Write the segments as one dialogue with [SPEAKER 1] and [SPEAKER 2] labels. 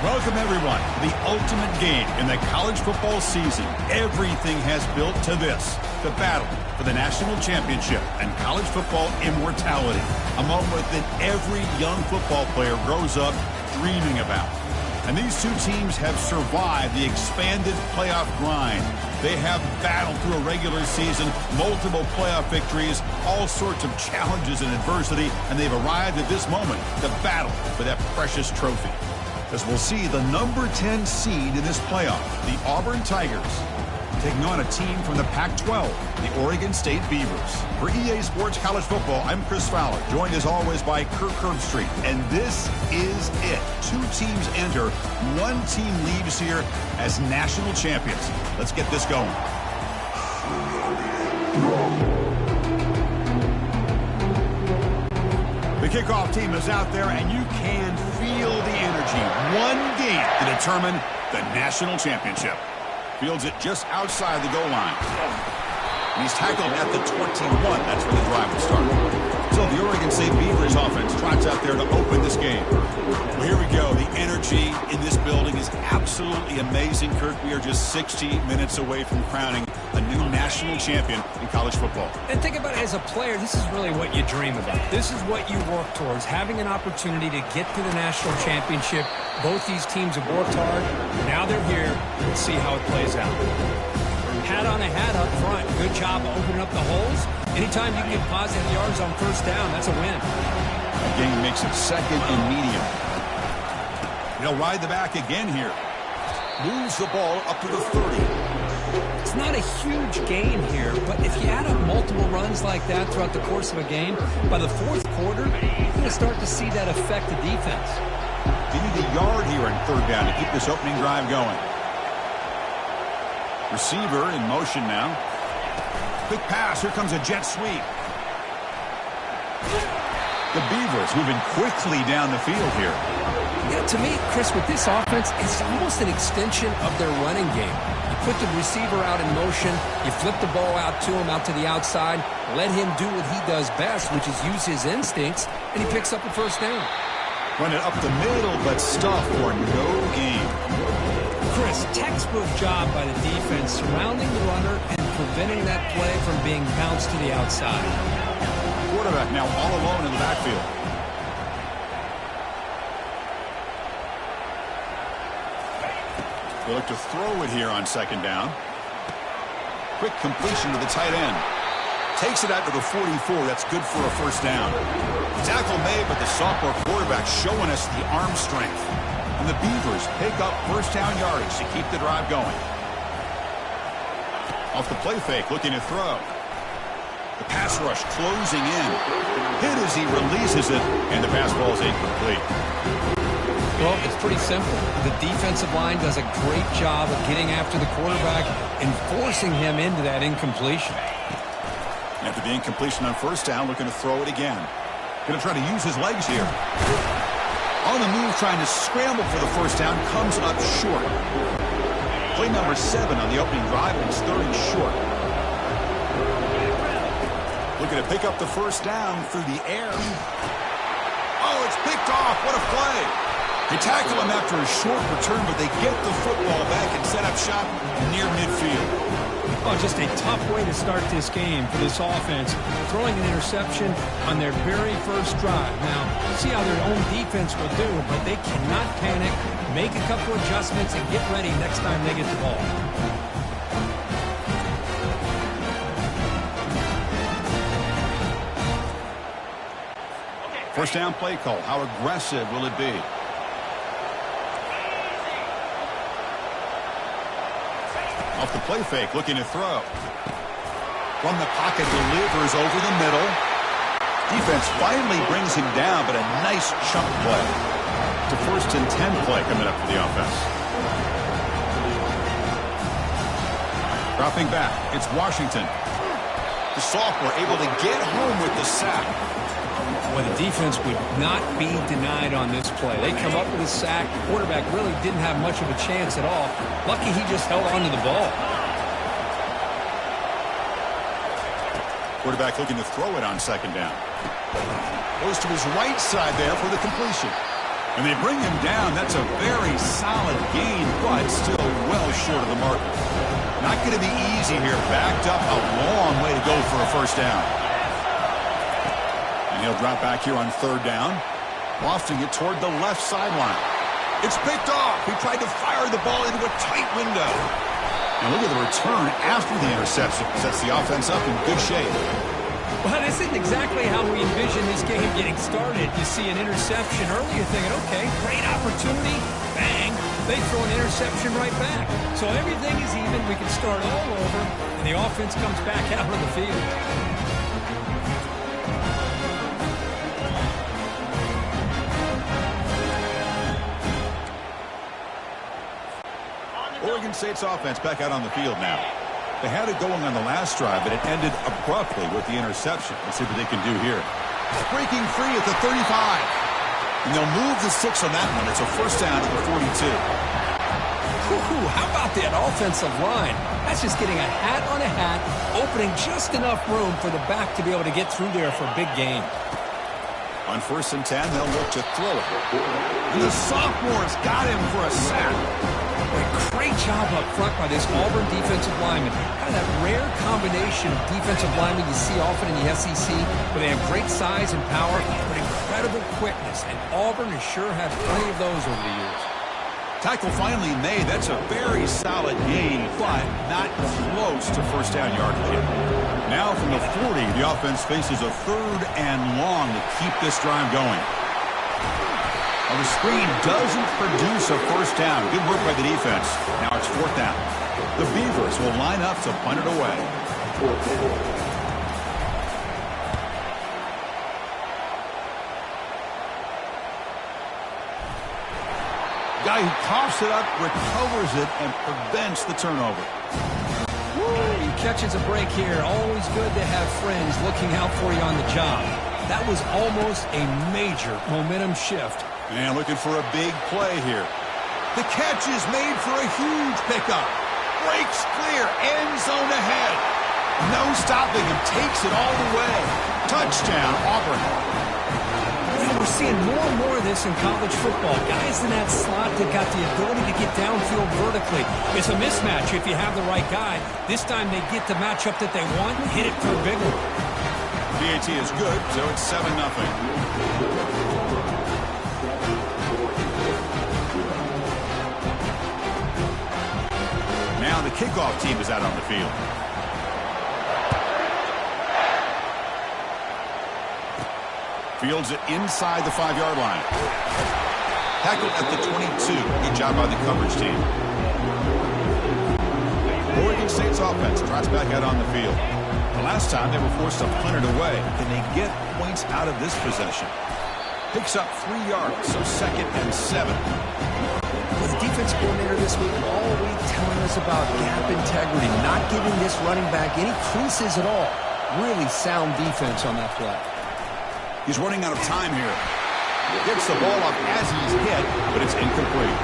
[SPEAKER 1] Welcome, everyone, to the ultimate game in the college football season. Everything has built to this, the battle for the national championship and college football immortality, a moment that every young football player grows up dreaming about. And these two teams have survived the expanded playoff grind. They have battled through a regular season, multiple playoff victories, all sorts of challenges and adversity, and they've arrived at this moment, the battle for that precious trophy. As we'll see the number 10 seed in this playoff, the Auburn Tigers, taking on a team from the Pac-12, the Oregon State Beavers. For EA Sports College Football, I'm Chris Fowler, joined as always by Kirk Herbstreit. And this is it. Two teams enter, one team leaves here as national champions. Let's get this going. The kickoff team is out there, and you can feel the energy. One game to determine the national championship. Fields it just outside the goal line. And he's tackled at the 21. That's where the drive will start. So the Oregon State Beavers offense trots out there to open this game. Well, here we go. The energy in this building is absolutely amazing, Kirk. We are just 60 minutes away from crowning a new national champion in college football.
[SPEAKER 2] And think about it as a player, this is really what you dream about. This is what you work towards, having an opportunity to get to the national championship. Both these teams have worked hard. Now they're here. Let's see how it plays out. Hat on a hat up front. Good job opening up the holes. Anytime you can get positive yards on first down, that's a win.
[SPEAKER 1] The game makes it second and medium. He'll ride the back again here. Moves the ball up to the 30.
[SPEAKER 2] It's not a huge gain here, but if you add up multiple runs like that throughout the course of a game, by the fourth quarter, you're going to start to see that affect the defense.
[SPEAKER 1] They need a yard here in third down to keep this opening drive going. Receiver in motion now. Quick pass. Here comes a jet sweep. The Beavers moving quickly down the field here.
[SPEAKER 2] Yeah, to me, Chris, with this offense, it's almost an extension of their running game. You put the receiver out in motion, you flip the ball out to him, out to the outside, let him do what he does best, which is use his instincts, and he picks up a first down.
[SPEAKER 1] Run it up the middle, but stuff for no gain.
[SPEAKER 2] Chris, textbook job by the defense surrounding the runner and preventing that play from being bounced to the outside.
[SPEAKER 1] Quarterback now all alone in the backfield. They look to throw it here on second down. Quick completion to the tight end. Takes it out to the 44. That's good for a first down. Tackle made, but the sophomore quarterback showing us the arm strength. And the Beavers pick up first down yardage to keep the drive going. Off the play fake, looking to throw. The pass rush closing in. Hit as he releases it, and the pass ball is incomplete.
[SPEAKER 2] Well, it's pretty simple. The defensive line does a great job of getting after the quarterback and forcing him into that incompletion.
[SPEAKER 1] After the incompletion on first down, looking to throw it again. Going to try to use his legs here. On the move, trying to scramble for the first down, comes up short. Play number 7 on the opening drive, and it's third and short. Looking to pick up the first down through the air. Oh, it's picked off. What a play. They tackle him after a short return, but they get the football back and set up shop near midfield.
[SPEAKER 2] Oh, just a tough way to start this game for this offense. Throwing an interception on their very first drive. Now, see how their own defense will do, but they cannot panic, make a couple adjustments, and get ready next time they get the ball.
[SPEAKER 1] First down play call. How aggressive will it be? Off the play fake, looking to throw. From the pocket, delivers over the middle. Defense finally brings him down, but a nice chunk play. It's a first and 10 play coming up for the offense. Dropping back, it's Washington. The sophomore able to get home with the sack.
[SPEAKER 2] Well, the defense would not be denied on this play. They come up with a sack. The quarterback really didn't have much of a chance at all. Lucky he just held on to the ball.
[SPEAKER 1] Quarterback looking to throw it on second down. Goes to his right side there for the completion. And they bring him down. That's a very solid gain, but still well short of the marker. Not going to be easy here. Backed up a long way to go for a first down. And he'll drop back here on third down, lofting it toward the left sideline. It's picked off. He tried to fire the ball into a tight window. And look at the return after the interception. Sets the offense up in good shape.
[SPEAKER 2] Well, this isn't exactly how we envision this game getting started. You see an interception early, you're thinking, okay, great opportunity, bang, they throw an interception right back. So everything is even, we can start all over, and the offense comes back out on the field.
[SPEAKER 1] Oregon State's offense back out on the field now. They had it going on the last drive, but it ended abruptly with the interception. Let's see what they can do here. Breaking free at the 35. And they'll move the 6 on that one. It's a first down at the 42.
[SPEAKER 2] Ooh, how about that offensive line? That's just getting a hat on a hat, opening just enough room for the back to be able to get through there for a big gain.
[SPEAKER 1] On 1st and 10, they'll look to throw it. And the sophomore's got him for a sack.
[SPEAKER 2] A great job up front by this Auburn defensive lineman. Kind of that rare combination of defensive linemen you see often in the SEC, where they have great size and power, but incredible quickness. And Auburn has sure had plenty of those over the years.
[SPEAKER 1] Tackle finally made. That's a very solid gain, but not close to first down yardage yet. Now from the 40, the offense faces a 3rd and long to keep this drive going. Well, the screen doesn't produce a first down. Good work by the defense. Now it's 4th down. The Beavers will line up to punt it away. Guy who coughs it up, recovers it, and prevents the turnover.
[SPEAKER 2] Woo, he catches a break here. Always good to have friends looking out for you on the job. That was almost a major momentum shift.
[SPEAKER 1] And looking for a big play here. The catch is made for a huge pickup. Breaks clear, end zone ahead. No stopping him, takes it all the way. Touchdown, Auburn.
[SPEAKER 2] Yeah, we're seeing more and more of this in college football. Guys in that slot that got the ability to get downfield vertically. It's a mismatch if you have the right guy. This time they get the matchup that they want and hit it for a big one.
[SPEAKER 1] PAT is good, so it's 7-0. Now the kickoff team is out on the field. Fields it inside the 5-yard line. Tackled at the 22. Good job by the coverage team. Oregon State's offense trots back out on the field. The last time they were forced to punt it away. Can they get points out of this possession? Picks up 3 yards, so 2nd and 7.
[SPEAKER 2] Well, the defense coordinator this week all week telling us about gap integrity, not giving this running back any creases at all. Really sound defense on that play.
[SPEAKER 1] He's running out of time here. Gets the ball up as he's hit, but it's incomplete.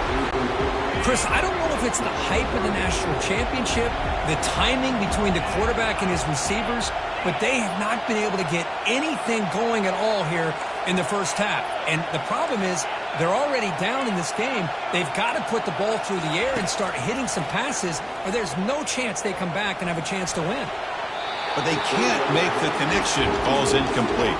[SPEAKER 2] Chris, I don't know if it's the hype of the national championship, the timing between the quarterback and his receivers, but they have not been able to get anything going at all here in the first half. And the problem is they're already down in this game. They've got to put the ball through the air and start hitting some passes, or there's no chance they come back and have a chance to win.
[SPEAKER 1] But they can't make the connection. Ball's incomplete.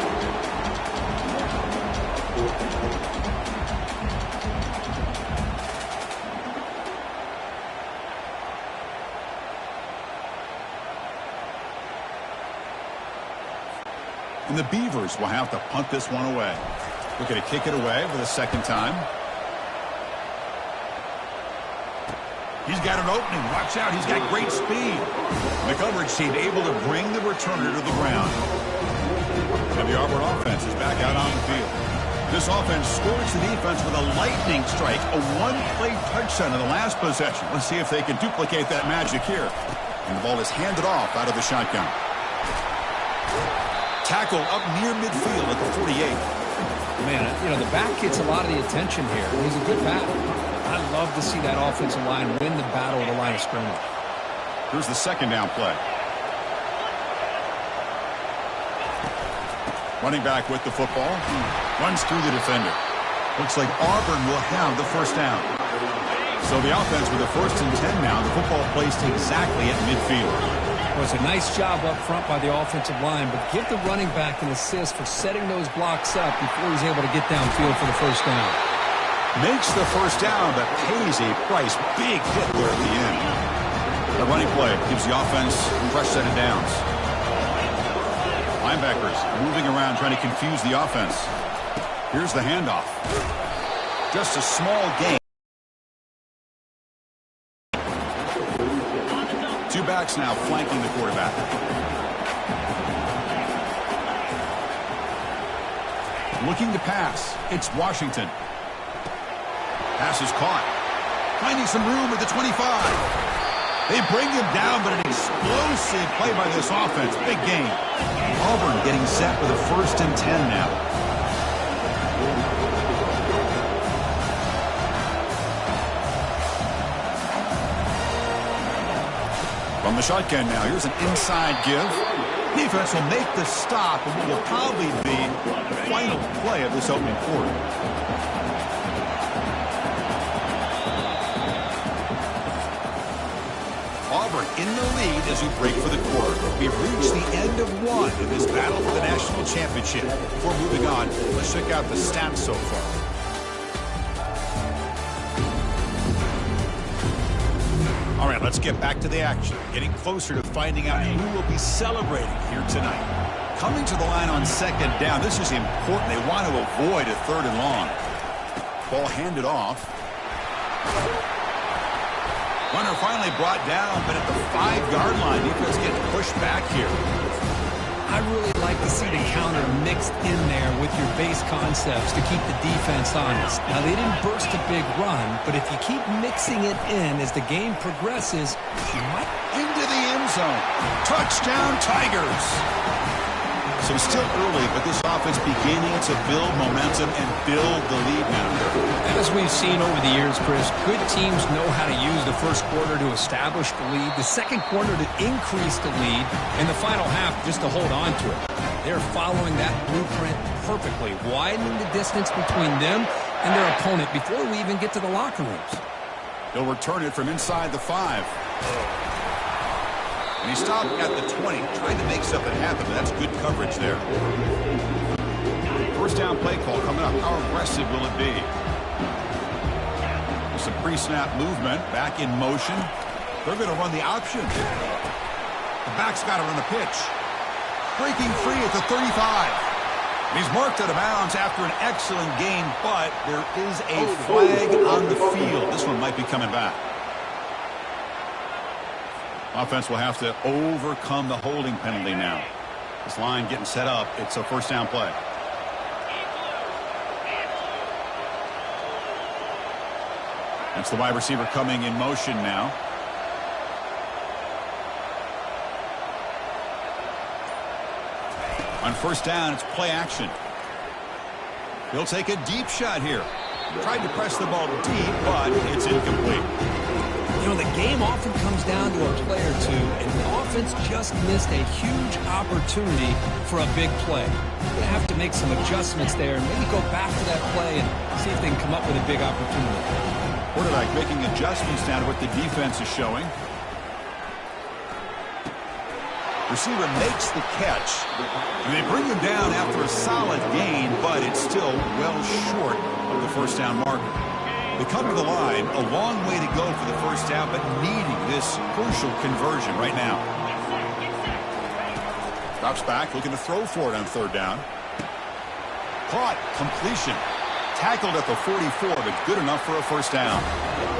[SPEAKER 1] And the Beavers will have to punt this one away. Looking to kick it away for the 2nd time. He's got an opening. Watch out. He's got great speed. The coverage team able to bring the returner to the ground. And the Auburn offense is back out on the field. This offense scores the defense with a lightning strike, a one-play touchdown in the last possession. Let's see if they can duplicate that magic here. And the ball is handed off out of the shotgun. Tackle up near midfield at the 48.
[SPEAKER 2] Man, you know, the back gets a lot of the attention here. He's a good back. I love to see that offensive line win the battle at the line of scrimmage.
[SPEAKER 1] Here's the 2nd down play. Running back with the football. Runs through the defender. Looks like Auburn will have the first down. So the offense with a 1st and 10 now. The football placed exactly at midfield.
[SPEAKER 2] Well, it's a nice job up front by the offensive line, but give the running back an assist for setting those blocks up before he's able to get downfield for the first down.
[SPEAKER 1] Makes the first down, but pays a price. Big hit there at the end. The running play gives the offense a fresh set of downs. Linebackers moving around trying to confuse the offense. Here's the handoff. Just a small gain. 2 backs now flanking the quarterback. Looking to pass. It's Washington. Pass is caught. Finding some room at the 25. They bring him down, but an explosive play by this offense. Big gain. Auburn getting set with a 1st and 10 now. From the shotgun now, here's an inside give. Defense will make the stop, and what will probably be the final play of this opening quarter. Auburn in the lead as we break for the quarter. We've reached the end of one in this battle for the national championship. Before moving on, let's check out the stats so far. All right, let's get back to the action. Getting closer to finding out who will be celebrating here tonight. Coming to the line on 2nd down. This is important. They want to avoid a 3rd and long. Ball handed off. Runner finally brought down, but at the 5-yard line, defense getting pushed back here.
[SPEAKER 2] I really like to see the counter mixed in there with your base concepts to keep the defense honest. Now, they didn't burst a big run, but if you keep mixing it in as the game progresses, you might...
[SPEAKER 1] Into the end zone. Touchdown, Tigers. So it's still early, but this offense beginning to build momentum and build the lead now.
[SPEAKER 2] As we've seen over the years, Chris, good teams know how to use the first quarter to establish the lead, the second quarter to increase the lead, and the final half just to hold on to it. They're following that blueprint perfectly, widening the distance between them and their opponent before we even get to the locker rooms.
[SPEAKER 1] They'll return it from inside the 5. And he stopped at the 20, trying to make something happen, but that's good coverage there. First down play call coming up. How aggressive will it be? Some pre-snap movement, back in motion. They're going to run the option. The back's got to run the pitch. Breaking free at the 35. He's marked out of bounds after an excellent game, but there is a flag on the field. This one might be coming back. Offense will have to overcome the holding penalty now. This line getting set up. It's a 1st down play. That's the wide receiver coming in motion now. On 1st down, it's play action. He'll take a deep shot here. Tried to press the ball deep, but it's incomplete.
[SPEAKER 2] You know, the game often comes down to a play or two, and the offense just missed a huge opportunity for a big play. They have to make some adjustments there and maybe go back to that play and see if they can come up with a big opportunity.
[SPEAKER 1] Quarterback making adjustments down to what the defense is showing. Receiver makes the catch. And they bring him down after a solid gain, but it's still well short of the 1st down marker. They come to the line, a long way to go for the 1st down, but needing this crucial conversion right now. Drops back, looking to throw for it on 3rd down. Caught, completion. Tackled at the 44, but good enough for a 1st down.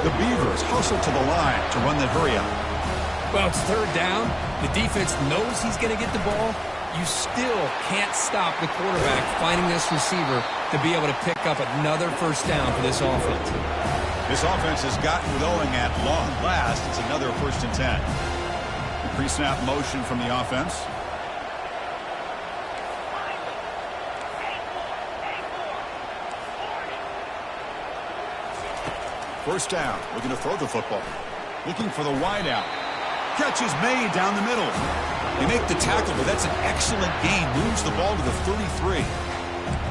[SPEAKER 1] The Beavers hustle to the line to run the hurry-up.
[SPEAKER 2] Well, it's 3rd down. The defense knows he's going to get the ball. You still can't stop the quarterback finding this receiver to be able to pick up another 1st down for this offense.
[SPEAKER 1] This offense has gotten going at long last. It's another 1st and 10. Pre-snap motion from the offense. First down, looking to throw the football. Looking for the wide out. Catch is made down the middle. They make the tackle, but that's an excellent gain. Moves the ball to the 33.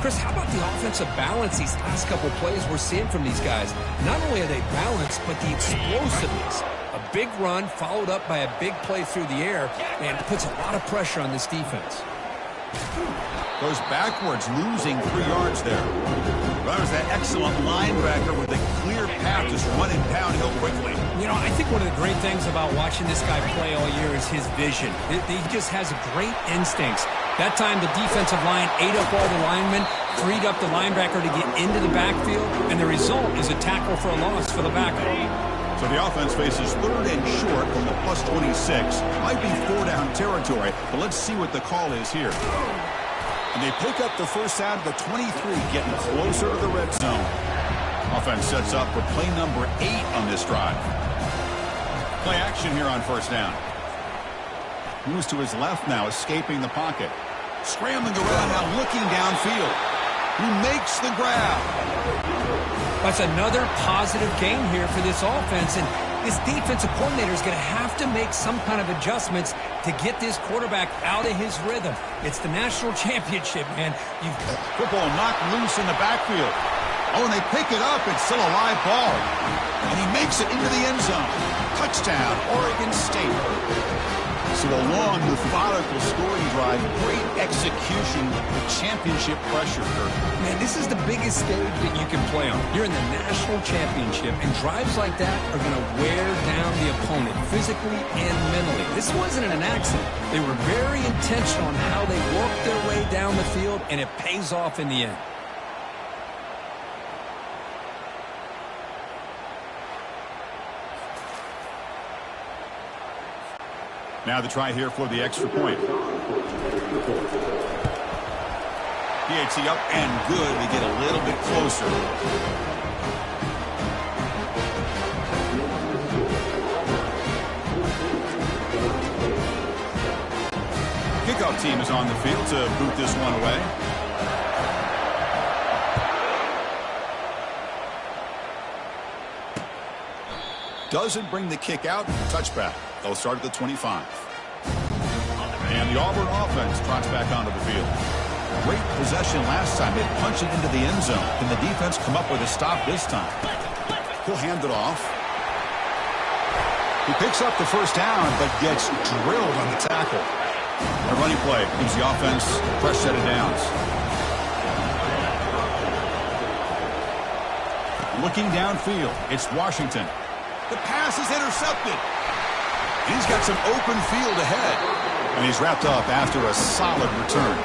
[SPEAKER 2] Chris, how about the offensive balance these last couple plays we're seeing from these guys? Not only are they balanced, but the explosiveness. A big run followed up by a big play through the air and puts a lot of pressure on this defense.
[SPEAKER 1] Goes backwards, losing 3 yards there. Well, there's that excellent linebacker with a clear path just running downhill quickly.
[SPEAKER 2] You know, I think one of the great things about watching this guy play all year is his vision. He just has great instincts. That time, the defensive line ate up all the linemen, freed up the linebacker to get into the backfield, and the result is a tackle for a loss for the backup.
[SPEAKER 1] So the offense faces 3rd and short from the +26. Might be 4-down territory, but let's see what the call is here. And they pick up the first down to the 23, getting closer to the red zone. Offense sets up for play number 8 on this drive. Play action here on first down. Moves to his left now, escaping the pocket. Scrambling around now, looking downfield. He makes the grab.
[SPEAKER 2] That's another positive game here for this offense, and this defensive coordinator is going to have to make some kind of adjustments to get this quarterback out of his rhythm. It's the national championship, man.
[SPEAKER 1] Football knocked loose in the backfield. Oh, and they pick it up. It's still a live ball. And he makes it into the end zone. Touchdown, Oregon State. So a long, methodical scoring drive. Great execution with championship pressure, Kirk.
[SPEAKER 2] Man, this is the biggest stage that you can play on. You're in the national championship, and drives like that are going to wear down the opponent physically and mentally. This wasn't an accident. They were very intentional on how they worked their way down the field, and it pays off in the end.
[SPEAKER 1] Now the try here for the extra point. PAT up and good. They get a little bit closer. Kickoff team is on the field to boot this one away. Doesn't bring the kick out. Touchback. They'll start at the 25. And the Auburn offense trots back onto the field. Great possession last time. They punch it into the end zone. Can the defense come up with a stop this time? He'll hand it off. He picks up the first down, but gets drilled on the tackle. A running play gives the offense a fresh set of downs. Looking downfield, it's Washington. The pass is intercepted. He's got some open field ahead. And he's wrapped up after a solid return.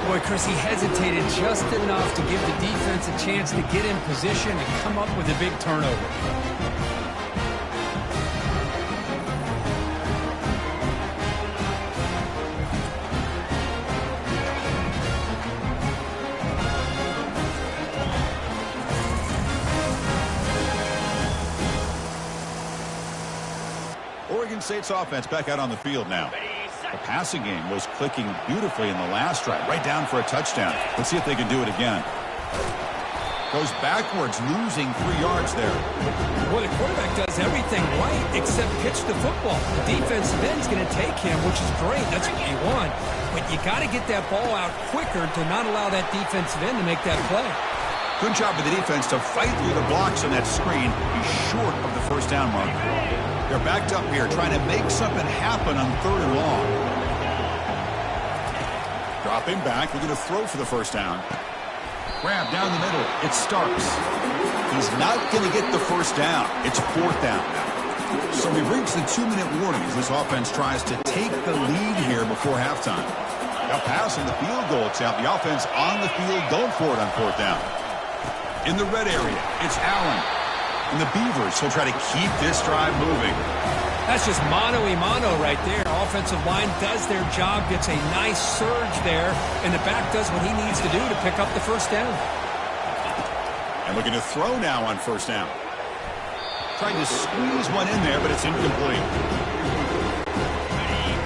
[SPEAKER 2] Boy, Chris, he hesitated just enough to give the defense a chance to get in position and come up with a big turnover.
[SPEAKER 1] Oregon State's offense back out on the field now. The passing game was clicking beautifully in the last drive, right down for a touchdown. Let's see if they can do it again. Goes backwards, losing 3 yards there.
[SPEAKER 2] Well, the quarterback does everything right except pitch the football. The defensive end's going to take him, which is great. That's what you want. But you got to get that ball out quicker to not allow that defensive end to make that play.
[SPEAKER 1] Good job of the defense to fight through the blocks on that screen. He's short of the first down mark. They're backed up here trying to make something happen on 3rd and long. Dropping back. We're going to throw for the first down. Grab down the middle. It's Starks. He's not going to get the first down. It's 4th down now. So we've reached the 2-minute warning as this offense tries to take the lead here before halftime. Now passing the field goal attempt. The offense on the field going for it on 4th down. In the red area, it's Allen. And the Beavers will try to keep this drive moving.
[SPEAKER 2] That's just mano-a-mano right there. Offensive line does their job, gets a nice surge there, and the back does what he needs to do to pick up the first down.
[SPEAKER 1] And looking to throw now on 1st down. Trying to squeeze one in there, but it's incomplete.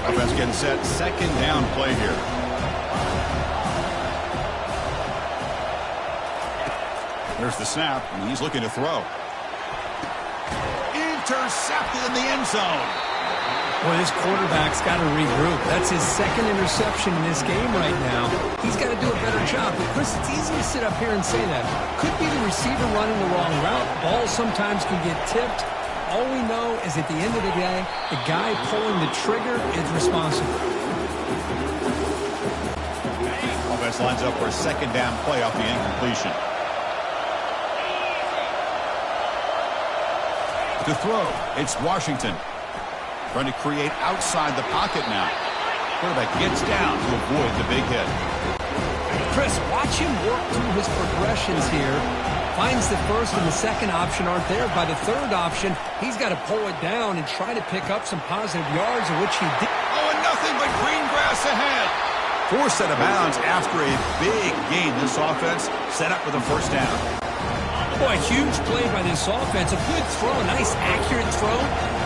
[SPEAKER 1] Offense getting set. 2nd down play here. There's the snap, and he's looking to throw. Intercepted in the end zone.
[SPEAKER 2] Well, this quarterback's got to regroup. That's his second interception in this game right now. He's got to do a better job. But, Chris, it's easy to sit up here and say that. Could be the receiver running the wrong route. Balls sometimes can get tipped. All we know is at the end of the day, the guy pulling the trigger is responsible.
[SPEAKER 1] Offense lines up for a second down play off the incompletion. To throw, it's Washington. Trying to create outside the pocket now. Quarterback gets down to avoid the big hit.
[SPEAKER 2] Chris, watch him work through his progressions here. Finds the first and the second option aren't there. By the third option, he's got to pull it down and try to pick up some positive yards, of which he did.
[SPEAKER 1] Oh, and nothing but green grass ahead. Forced out of bounds after a big gain. This offense set up with a first down.
[SPEAKER 2] Boy, huge play by this offense. A good throw, a nice accurate throw.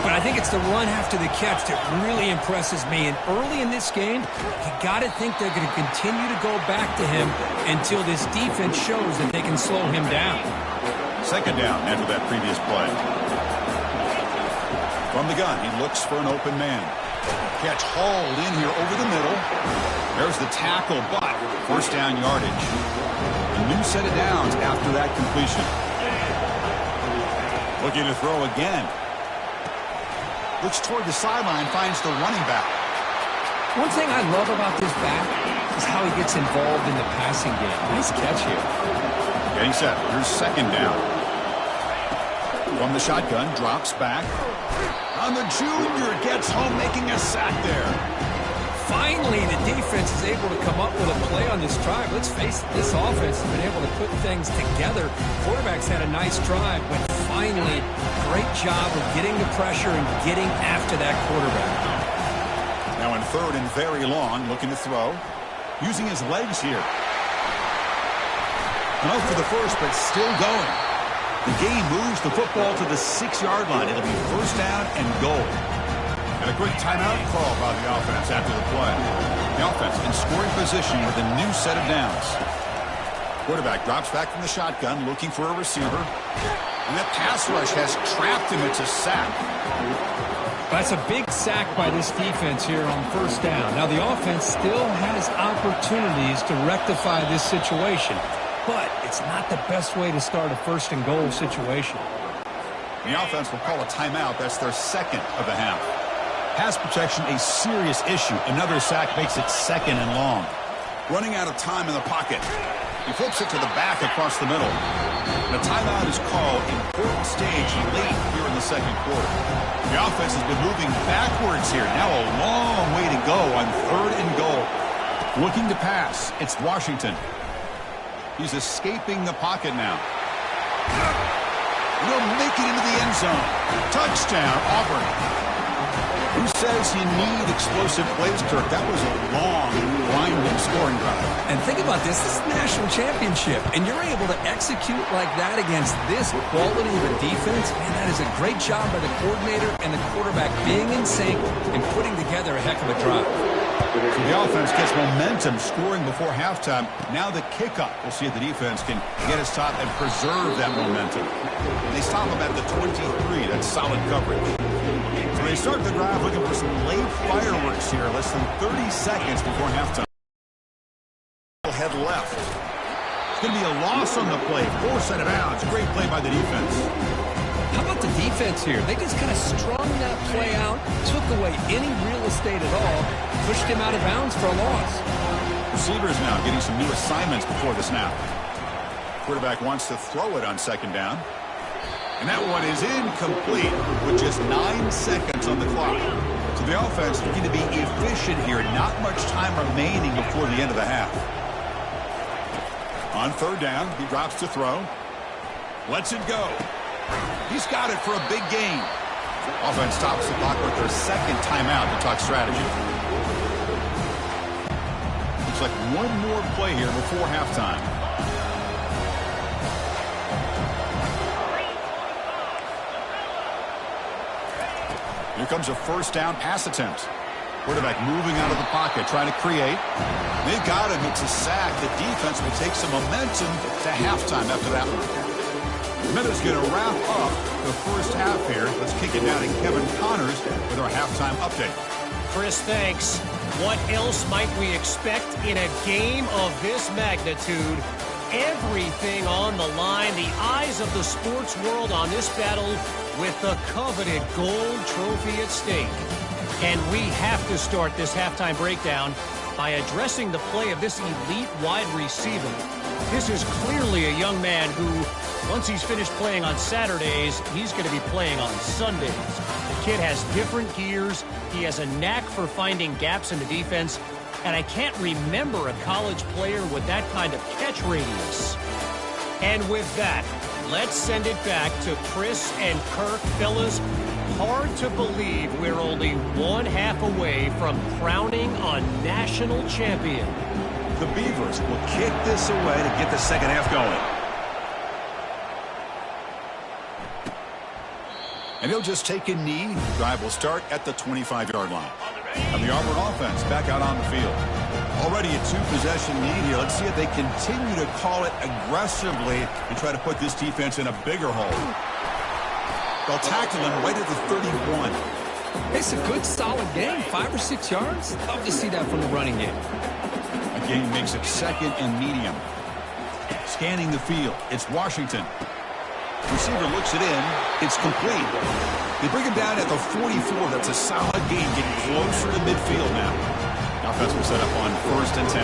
[SPEAKER 2] But I think it's the run after the catch that really impresses me. And early in this game, you got to think they're going to continue to go back to him until this defense shows that they can slow him down.
[SPEAKER 1] Second down after that previous play. From the gun, he looks for an open man. Catch hauled in here over the middle. There's the tackle, but first down yardage. A new set of downs after that completion. Looking to throw again. Looks toward the sideline, finds the running back.
[SPEAKER 2] One thing I love about this back is how he gets involved in the passing game. Nice catch here.
[SPEAKER 1] Getting set. Here's second down. From the shotgun, drops back. On the junior, gets home, making a sack there.
[SPEAKER 2] Finally, the defense is able to come up with a play on this drive. Let's face it, this offense has been able to put things together. Quarterback's had a nice drive, but finally, great job of getting the pressure and getting after that quarterback.
[SPEAKER 1] Now in third and very long, looking to throw. Using his legs here. No for the first, but still going. The game moves the football to the 6-yard line. It'll be first down and goal. And a quick timeout call by the offense after the play. The offense in scoring position with a new set of downs. Quarterback drops back from the shotgun, looking for a receiver. And that pass rush has trapped him. It's a sack.
[SPEAKER 2] That's a big sack by this defense here on first down. Now, the offense still has opportunities to rectify this situation, but it's not the best way to start a first and goal situation.
[SPEAKER 1] The offense will call a timeout. That's their second of the half. Pass protection, a serious issue. Another sack makes it second and long. Running out of time in the pocket. He flips it to the back across the middle. And a timeout is called. Important stage late here in the second quarter. The offense has been moving backwards here. Now a long way to go on third and goal. Looking to pass. It's Washington. He's escaping the pocket now. He'll make it into the end zone. Touchdown, Auburn. Who says you need explosive plays, Kirk? That was a long, winding scoring drive.
[SPEAKER 2] And think about this. This is the national championship, and you're able to execute like that against this quality of a defense. Man, that is a great job by the coordinator and the quarterback being in sync and putting together a heck of a drive.
[SPEAKER 1] So the offense gets momentum, scoring before halftime. Now the kickoff. We'll see if the defense can get his top and preserve that momentum. They stop him at the 23. That's solid coverage. So they start the drive looking for some late fireworks here. Less than 30 seconds before halftime. Head left. It's going to be a loss on the play. Forced out of bounds. Great play by the defense.
[SPEAKER 2] How about the defense here? They just kind of strung that play out, took away any real estate at all, pushed him out of bounds for a loss.
[SPEAKER 1] Receivers now getting some new assignments before the snap. Quarterback wants to throw it on second down. And that one is incomplete with just 9 seconds on the clock. So the offense looking to be efficient here. Not much time remaining before the end of the half. On third down, he drops to throw. Lets it go. He's got it for a big gain. Offense stops the clock with their second timeout to talk strategy. Looks like one more play here before halftime. Here comes a first down pass attempt. Quarterback moving out of the pocket, trying to create. They've got him. It's a sack. The defense will take some momentum to halftime after that one. Smith is going to wrap up the first half here. Let's kick it down to Kevin Connors with our halftime update.
[SPEAKER 3] Chris, thanks. What else might we expect in a game of this magnitude? Everything on the line, the eyes of the sports world on this battle with the coveted gold trophy at stake. And we have to start this halftime breakdown by addressing the play of this elite wide receiver. This is clearly a young man who, once he's finished playing on Saturdays, he's going to be playing on Sundays. The kid has different gears. He has a knack for finding gaps in the defense. And I can't remember a college player with that kind of catch radius. And with that, let's send it back to Chris and Kirk. Fellas, hard to believe we're only one half away from crowning a national champion.
[SPEAKER 1] The Beavers will kick this away to get the second half going. And he'll just take a knee. Drive will start at the 25-yard line. And the Auburn offense back out on the field. Already a two-possession lead here. Let's see if they continue to call it aggressively and try to put this defense in a bigger hole. They'll tackle him right at the 31.
[SPEAKER 2] It's a good, solid game. 5 or 6 yards. Love to see that from the running game.
[SPEAKER 1] A game makes it second and medium. Scanning the field. It's Washington. Receiver looks it in. It's complete. They bring him down at the 44. That's a solid gain, getting closer to midfield now. Offense will set up on 1st and 10.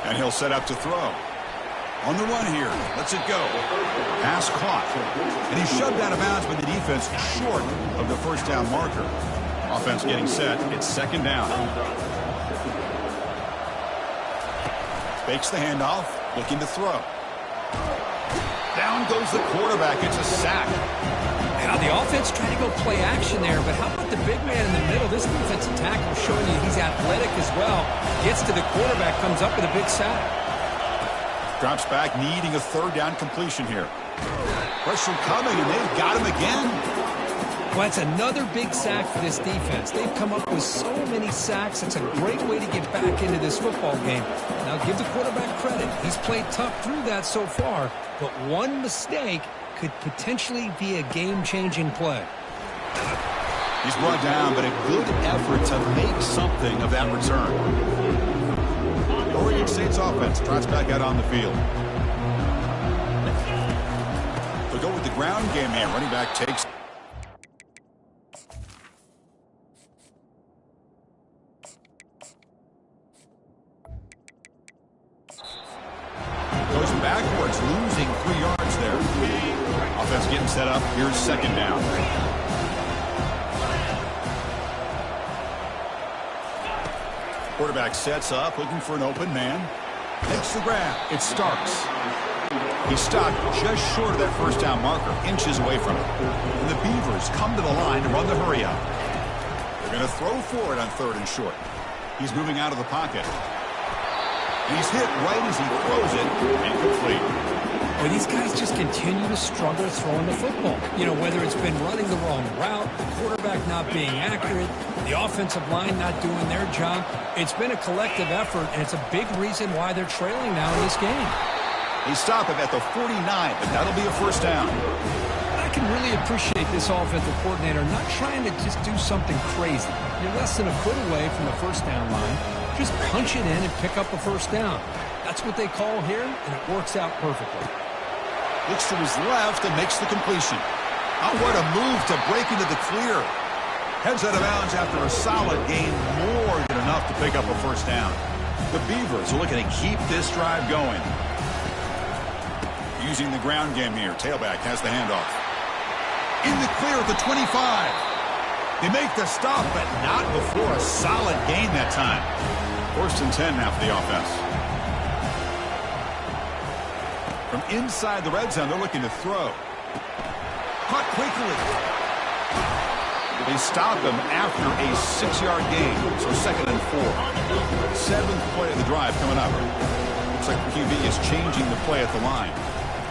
[SPEAKER 1] And he'll set up to throw. On the run here. Lets it go. Pass caught. And he's shoved out of bounds by the defense short of the first down marker. Offense getting set. It's second down. Fakes the handoff. Looking to throw. Down goes the quarterback. It's a sack.
[SPEAKER 2] Now the offense trying to go play action there, but how about the big man in the middle? This defensive tackle showing you he's athletic as well. Gets to the quarterback, comes up with a big sack.
[SPEAKER 1] Drops back, needing a third down completion here. Pressure coming, and they've got him again.
[SPEAKER 2] Well, that's another big sack for this defense. They've come up with so many sacks. It's a great way to get back into this football game. Now, give the quarterback credit. He's played tough through that so far, but one mistake could potentially be a game-changing play.
[SPEAKER 1] He's brought down, but a good effort to make something of that return. The Oregon State's offense trots back out on the field. They'll go with the ground game here. Running back takes. Goes backwards, losing 3 yards there. Offense getting set up. Here's second down. Quarterback sets up, looking for an open man. Takes the grab. It's Starks. He stopped just short of that first down marker, inches away from it. And the Beavers come to the line to run the hurry up. They're going to throw for it on 3rd and short. He's moving out of the pocket. And he's hit right as he throws it. Incomplete.
[SPEAKER 2] Well, these guys just continue to struggle throwing the football. You know, whether it's been running the wrong route, the quarterback not being accurate, the offensive line not doing their job. It's been a collective effort, and it's a big reason why they're trailing now in this game.
[SPEAKER 1] They stop him at the 49, but that'll be a first down.
[SPEAKER 2] I can really appreciate this offensive coordinator not trying to just do something crazy. You're less than a foot away from the first down line. Just punch it in and pick up a first down. That's what they call here, and it works out perfectly.
[SPEAKER 1] Looks to his left and makes the completion. Oh, what a move to break into the clear. Heads out of bounds after a solid gain, more than enough to pick up a first down. The Beavers are looking to keep this drive going. Using the ground game here. Tailback has the handoff. In the clear at the 25. They make the stop, but not before a solid gain that time. 1st and 10 now for the offense. From inside the red zone, they're looking to throw. Caught quickly. They stop him after a 6-yard gain, so 2nd and 4. 7th play of the drive coming up. Looks like the QB is changing the play at the line.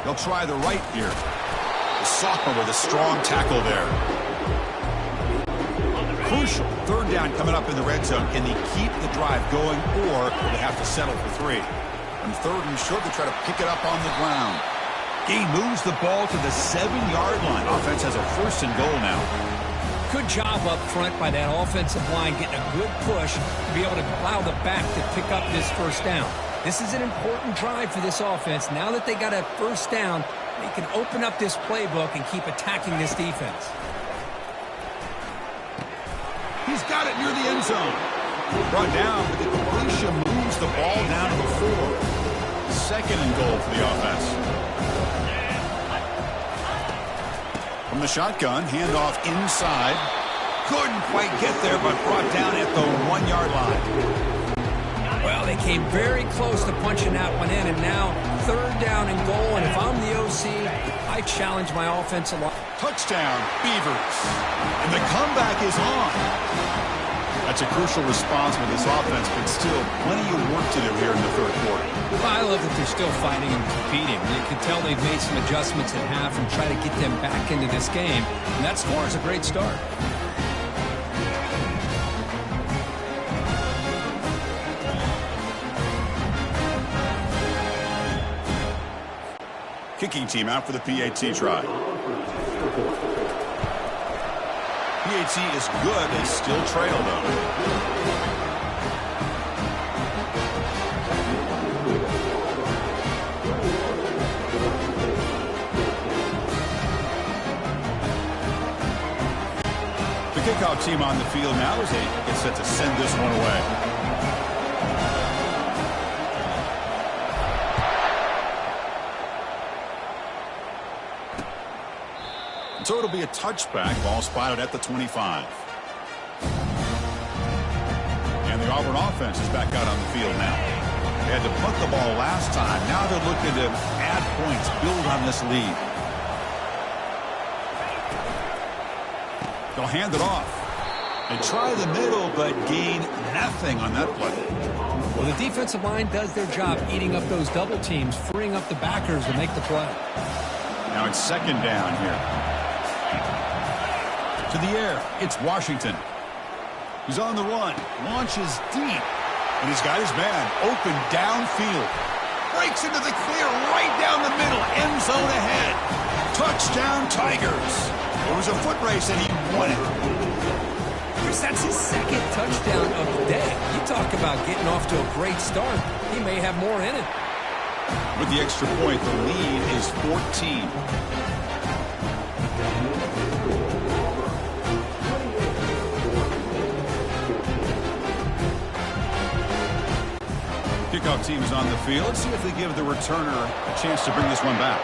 [SPEAKER 1] They'll try the right here. The sophomore with a strong tackle there. Crucial 3rd down coming up in the red zone. Can they keep the drive going, or will they have to settle for 3? On third and short, they try to pick it up on the ground. Gain moves the ball to the 7-yard line. Offense has a first and goal now.
[SPEAKER 2] Good job up front by that offensive line, getting a good push to be able to allow the back to pick up this first down. This is an important drive for this offense. Now that they got a first down, they can open up this playbook and keep attacking this defense.
[SPEAKER 1] He's got it near the end zone. Brought down, but the completion moves the ball down to the 4. Second and goal for the offense. From the shotgun, handoff inside. Couldn't quite get there, but brought down at the 1-yard line.
[SPEAKER 2] Well, they came very close to punching that one in, and now third down and goal. And if I'm the OC, I challenge my offensive line.
[SPEAKER 1] Touchdown, Beavers. And the comeback is on. That's a crucial response with this offense, but still plenty of work to do here in the third quarter.
[SPEAKER 2] Well, I love that they're still fighting and competing. You can tell they've made some adjustments at half and try to get them back into this game. And that score is a great start.
[SPEAKER 1] Kicking team out for the PAT try. PAT is good. They still trail, though. The kickoff team on the field now as they get set to send this one away. So it'll be a touchback. Ball spotted at the 25. And the Auburn offense is back out on the field now. They had to punt the ball last time. Now they're looking to add points, build on this lead. They'll hand it off. They try the middle, but gain nothing on that play.
[SPEAKER 2] Well, the defensive line does their job eating up those double teams, freeing up the backers to make the play.
[SPEAKER 1] Now it's second down here. To the air, it's Washington. He's on the run, launches deep, and he's got his man open downfield. Breaks into the clear right down the middle, end zone ahead. Touchdown, Tigers. It was a foot race, and he won it.
[SPEAKER 2] Chris, that's his second touchdown of the day. You talk about getting off to a great start. He may have more in it.
[SPEAKER 1] With the extra point, the lead is 14. Kickoff team is on the field. Let's see if they give the returner a chance to bring this one back.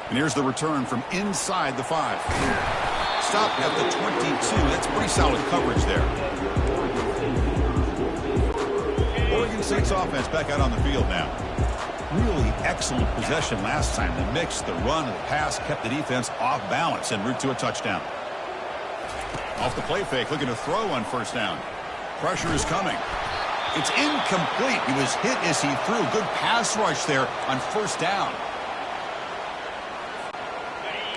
[SPEAKER 1] And here's the return from inside the 5. Stopped at the 22. That's pretty solid coverage there. Oregon State's offense back out on the field now. Really excellent possession last time. The mix, the run, and the pass kept the defense off balance en route to a touchdown. Off the play fake, looking to throw on first down. Pressure is coming. It's incomplete. He was hit as he threw. Good pass rush there on first down.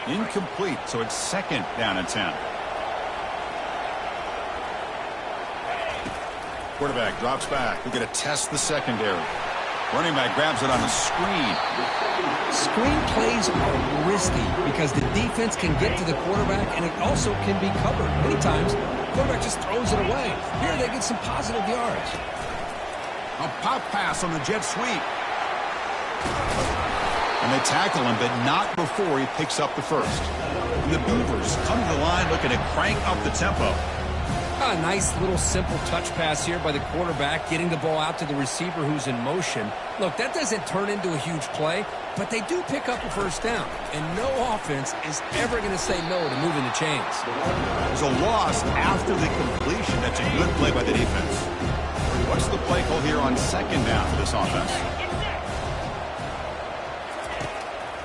[SPEAKER 1] Incomplete, so it's second down and 10. Quarterback drops back. We're going to test the secondary. Running back grabs it on a screen.
[SPEAKER 2] Screen plays are risky because the defense can get to the quarterback, and it also can be covered. Many times, the quarterback just throws it away. Here they get some positive yards.
[SPEAKER 1] A pop pass on the jet sweep. And they tackle him, but not before he picks up the first. And the Beavers come to the line looking to crank up the tempo.
[SPEAKER 2] A nice little simple touch pass here by the quarterback, getting the ball out to the receiver who's in motion. Look, that doesn't turn into a huge play, but they do pick up a first down. And no offense is ever going to say no to moving the chains.
[SPEAKER 1] There's a loss after the completion. That's a good play by the defense. What's the play call here on second down for this offense?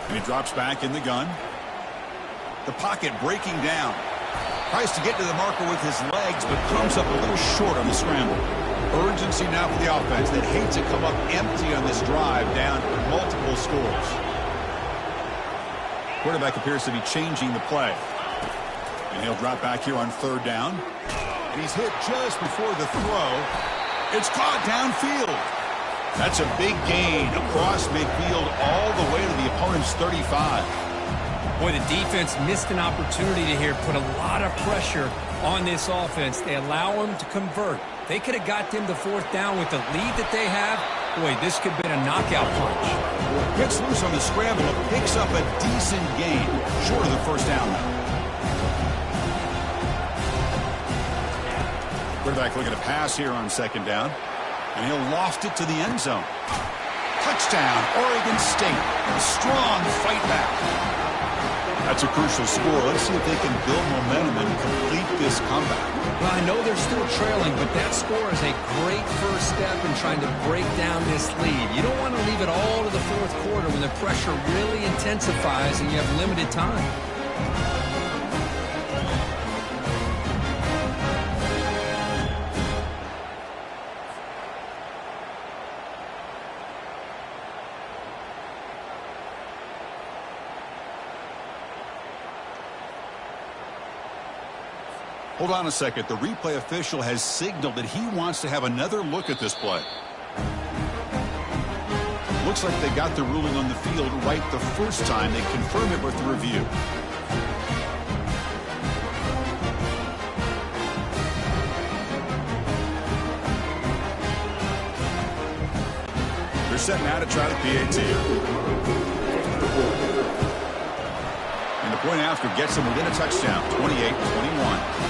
[SPEAKER 1] And he drops back in the gun. The pocket breaking down. Tries to get to the marker with his legs, but comes up a little short on the scramble. Urgency now for the offense that hates to come up empty on this drive, down multiple scores. Quarterback appears to be changing the play. And he'll drop back here on third down. And he's hit just before the throw. It's caught downfield. That's a big gain across midfield all the way to the opponent's 35.
[SPEAKER 2] Boy, the defense missed an opportunity to here put a lot of pressure on this offense. They allow them to convert. They could have got them to fourth down with the lead that they have. Boy, this could have been a knockout punch.
[SPEAKER 1] Gets loose on the scramble and picks up a decent gain. Short of the first down, though. Quarterback looking to pass here on second down. And he'll loft it to the end zone. Touchdown, Oregon State. A strong fight back. That's a crucial score. Let's see if they can build momentum and complete this comeback.
[SPEAKER 2] Well, I know they're still trailing, but that score is a great first step in trying to break down this lead. You don't want to leave it all to the fourth quarter when the pressure really intensifies and you have limited time.
[SPEAKER 1] Hold on a second. The replay official has signaled that he wants to have another look at this play. Looks like they got the ruling on the field right the first time. They confirm it with the review. They're set now to try the PAT. And the point after gets them within a touchdown, 28-21.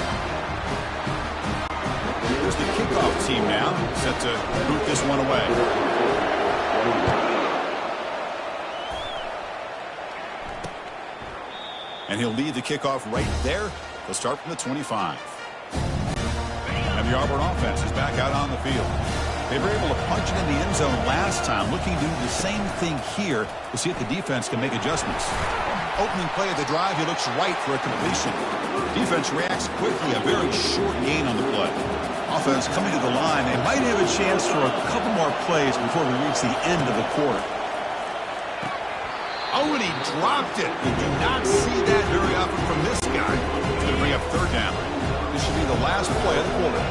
[SPEAKER 1] Here's the kickoff team now, set to boot this one away. And he'll lead the kickoff right there. They'll start from the 25. And the Auburn offense is back out on the field. They were able to punch it in the end zone last time, looking to do the same thing here to see if the defense can make adjustments. Opening play of the drive, he looks right for a completion. Defense reacts quickly, a very short gain on the play. Offense coming to the line. They might have a chance for a couple more plays before we reach the end of the quarter. Oh, and he dropped it. You do not see that very often from this guy. He's going to bring up third down. This should be the last play of the quarter.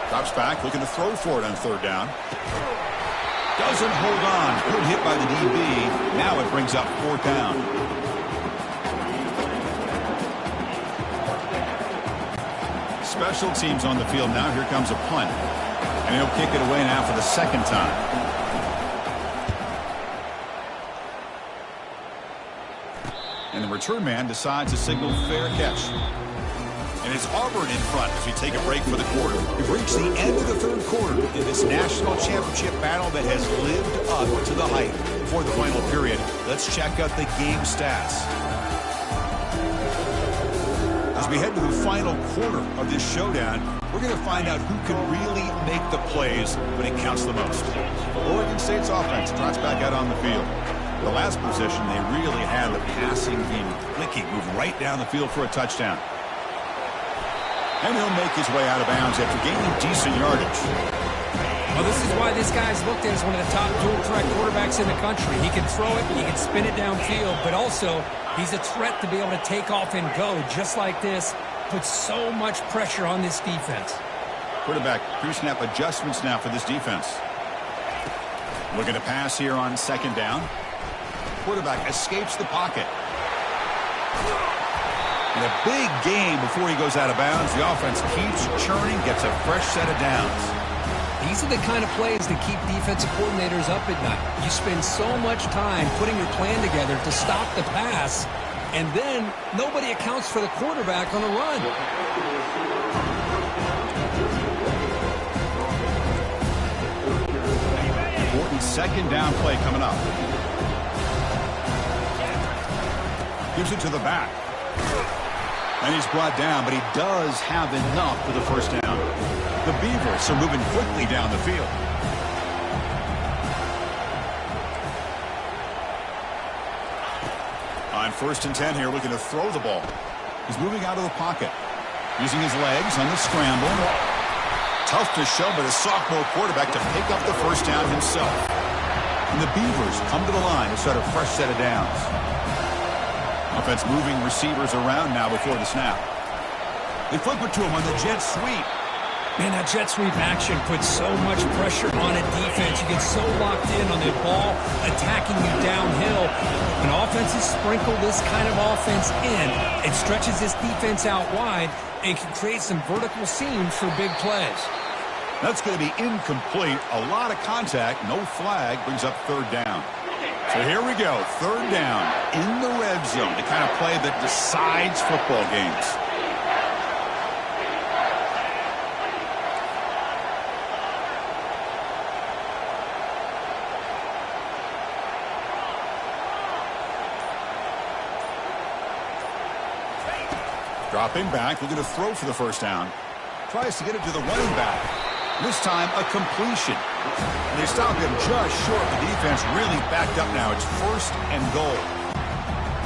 [SPEAKER 1] Drops back, looking to throw for it on third down. Doesn't hold on. Good hit by the DB. Now it brings up fourth down. Special teams on the field now. Here comes a punt. And he'll kick it away now for the second time. And the return man decides to signal fair catch. And it's Auburn in front as we take a break for the quarter. We've reached the end of the third quarter in this national championship battle that has lived up to the hype. For the final period, let's check out the game stats. As we head to the final quarter of this showdown, we're going to find out who can really make the plays when it counts the most. Oregon State's offense trots back out on the field. The last possession, they really had the passing game clicking, move right down the field for a touchdown. And he'll make his way out of bounds after gaining decent yardage.
[SPEAKER 2] Well, this is why this guy's looked at as one of the top dual-threat quarterbacks in the country. He can throw it, he can spin it downfield, but also he's a threat to be able to take off and go just like this. Puts so much pressure on this defense.
[SPEAKER 1] Quarterback pre-snap adjustments now for this defense. Looking to pass here on second down. Quarterback escapes the pocket. And a big gain before he goes out of bounds. The offense keeps churning, gets a fresh set of downs.
[SPEAKER 2] These are the kind of plays that keep defensive coordinators up at night. You spend so much time putting your plan together to stop the pass, and then nobody accounts for the quarterback on the run.
[SPEAKER 1] Important second down play coming up. Gives it to the back. And he's brought down, but he does have enough for the first down. The Beavers are moving quickly down the field. On 1st and 10 here, looking to throw the ball. He's moving out of the pocket. Using his legs on the scramble. Tough to show, but a sophomore quarterback to pick up the first down himself. And the Beavers come to the line to start a fresh set of downs. Offense moving receivers around now before the snap. They flip it to him on the jet sweep.
[SPEAKER 2] Man, that jet sweep action puts so much pressure on a defense. You get so locked in on the ball attacking you downhill. When offenses sprinkle this kind of offense in, it stretches this defense out wide and can create some vertical seams for big plays.
[SPEAKER 1] That's going to be incomplete. A lot of contact. No flag. Brings up third down. So here we go. Third down in the red zone. The kind of play that decides football games. Dropping back, looking to throw for the first down. Tries to get it to the running back. This time, a completion. And they stop him just short. The defense really backed up now. It's first and goal.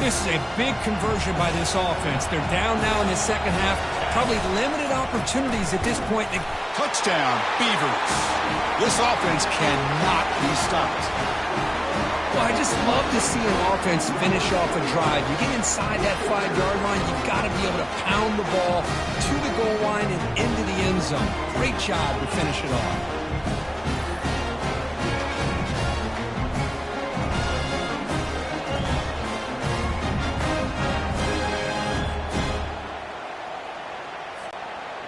[SPEAKER 2] This is a big conversion by this offense. They're down now in the second half. Probably limited opportunities at this point.
[SPEAKER 1] Touchdown, Beavers. This offense cannot be stopped.
[SPEAKER 2] Well, I just love to see an offense finish off a drive. You get inside that 5-yard line, you've got to be able to pound the ball to the goal line and into the end zone. Great job to finish it off.